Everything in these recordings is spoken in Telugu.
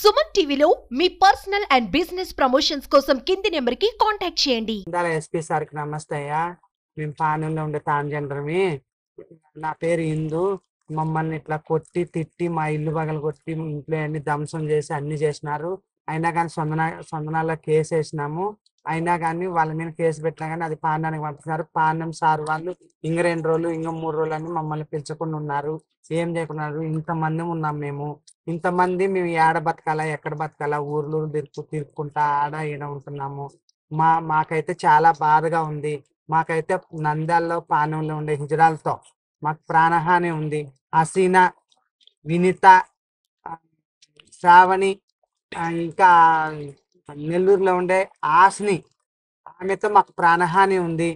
సుమన్ టీవీలో మీ పర్సనల్ అండ్ బిజినెస్ ప్రమోషన్స్ కోసం కింది నెంబర్కి కాంటాక్ట్ చేయండి. ఎస్పీ సార్కి నమస్తే అయ్యా. మేము పానెంలో ఉండే తాంజండ్రమి. నా పేరు ఇందు. మమ్మల్ని ఇట్లా కొట్టి తిట్టి మా ఇల్లు పగలు కొట్టి ఇంట్లో అన్ని ధ్వంసం చేసి అన్ని చేసినారు. అయినా కానీ సొందనాల్లో కేసు వేసినాము. అయినా కానీ వాళ్ళ మీద కేసు పెట్టినా కానీ అది పాండానికి పంపిస్తున్నారు. పాండం సార్ వాళ్ళు ఇంక 2 రోజులు ఇంక 3 రోజులు అని మమ్మల్ని పిలుచుకుని ఉన్నారు. ఏం చేయకున్నారు. ఇంతమంది ఉన్నాం మేము. ఇంతమంది మేము ఏడ బతకాలా ఎక్కడ బతకాలా ఊర్లు తిరుక్కుంటా ఆడ ఈడ ఉంటున్నాము. మాకైతే చాలా బాధగా ఉంది. మాకైతే నంద్యాలలో పానెంలో ఉండే హిజరాలతో మాకు ప్రాణహాని ఉంది. హసీనా, వినిత, శ్రావణి, ఇంకా నెల్లూరులో ఉండే ఆస్ని, ఆమెతో మాకు ప్రాణహాని ఉంది.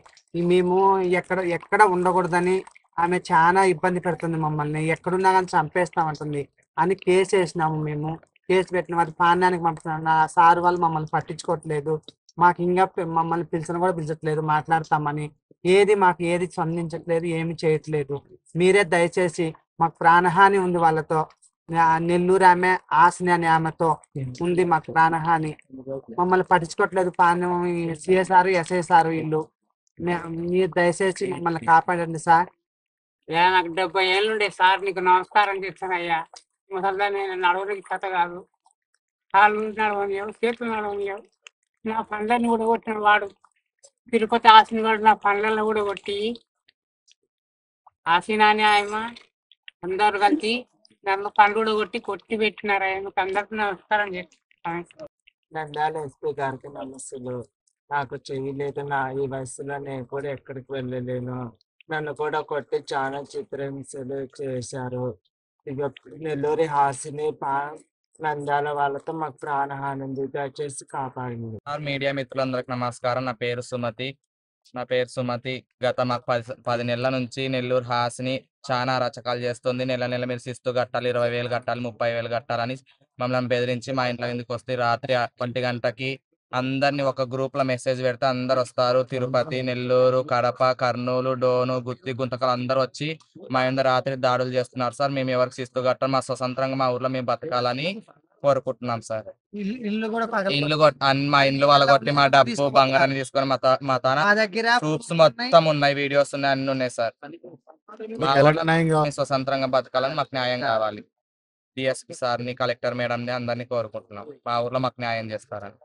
మేము ఎక్కడ ఉండకూడదని ఆమె చాలా ఇబ్బంది పెడుతుంది మమ్మల్ని. ఎక్కడున్నా కానీ చంపేస్తామంటుంది అని కేసు వేసినాము. మేము కేసు పెట్టిన అది పాండానికి పంపిస్తున్నాం. నా సార్ వాళ్ళు మమ్మల్ని పట్టించుకోవట్లేదు. మాకు ఇంకా మమ్మల్ని పిలిచిన కూడా పిలిచట్లేదు మాట్లాడతామని. మాకు ఏది స్పందించట్లేదు, ఏమి చేయట్లేదు. మీరే దయచేసి మాకు ప్రాణహాని ఉంది వాళ్ళతో. నెల్లూరు ఆమె ఆస్ని అనే ఆమెతో ఉంది మాకు ప్రాణహాని. మమ్మల్ని పట్టించుకోవట్లేదు. పాండం సిఎస్ఆర్ ఎస్ఐసార్ వీళ్ళు. మీరు దయచేసి మమ్మల్ని కాపాడండి సార్. నాకు 70 ఏళ్ళు ఉండే సార్, నీకు నమస్కారం చేస్తానయ్యా. ముసల్దా నేను నడవడానికి కథ కాదు. కాళ్ళు నడవనియావు, చేతులు నడవనియావు. నా పండ్లని కూడా కొట్టిన వాడు తిరుపతి ఆసిన వాడు నా పండ్లను కూడా కొట్టి ఆసినాని ఆయమ అందరు కలిసి నన్ను పండ్లు కూడా కొట్టి పెట్టినారు. ఆయనకు అందరికి నమస్కారం చేస్తాను. నంద్యాల ఎస్పీ గారికి నమస్సులు. నాకు చెయ్యి లేదు. ఈ వయసులో నేను కూడా ఎక్కడికి వెళ్ళలేను. నన్ను కూడా కొట్టి చాలా చిత్రహింసలు చేశారు. ఇక నెల్లూరి హాసిని నంద్యాల వాళ్ళతో మాకు ప్రాణహాని ఉంది. దయచేసి కాపాడింది. మీడియా మిత్రులందరికి నమస్కారం. నా పేరు సుమతి. గత మాకు 10 నెలల నుంచి నెల్లూరు హాసిని చాలా రచకాలు చేస్తుంది. నెల మీరు శిస్తు కట్టాలి, 20,000 కట్టాలి, 30,000 కట్టాలని మమ్మల్ని బెదిరించి మా ఇంట్లో ఎందుకు వస్తే రాత్రి 1 గంటకి అందరినీ ఒక గ్రూప్ లో మెసేజ్ పెడితే అందరు వస్తారు. తిరుపతి, నెల్లూరు, కడప, కర్నూలు, డోను, గుత్తి, గుంతకలు అందరూ వచ్చి మా ఇంట్లో రాత్రి దాడులు చేస్తున్నారు సార్. మేము ఎవరికి శిస్తు కట్టాలి, మా స్వతంత్రంగా మా ఊర్లో మేము బతకాలని కోరుకుంటున్నాం సార్. మా ఇండ్లు వాళ్ళ కొట్టి మా డబ్బు బంగారాన్ని తీసుకొని మా తన ప్రూఫ్స్ మొత్తం ఉన్నాయి, వీడియోస్ ఉన్నాయి, అన్ని ఉన్నాయి సార్. స్వతంత్రంగా బతకాలని మాకు న్యాయం కావాలి. డిఎస్పీ సార్ని, కలెక్టర్ మేడంని అందరినీ కోరుకుంటున్నాం. మా ఊర్లో మాకు న్యాయం చేస్తారని.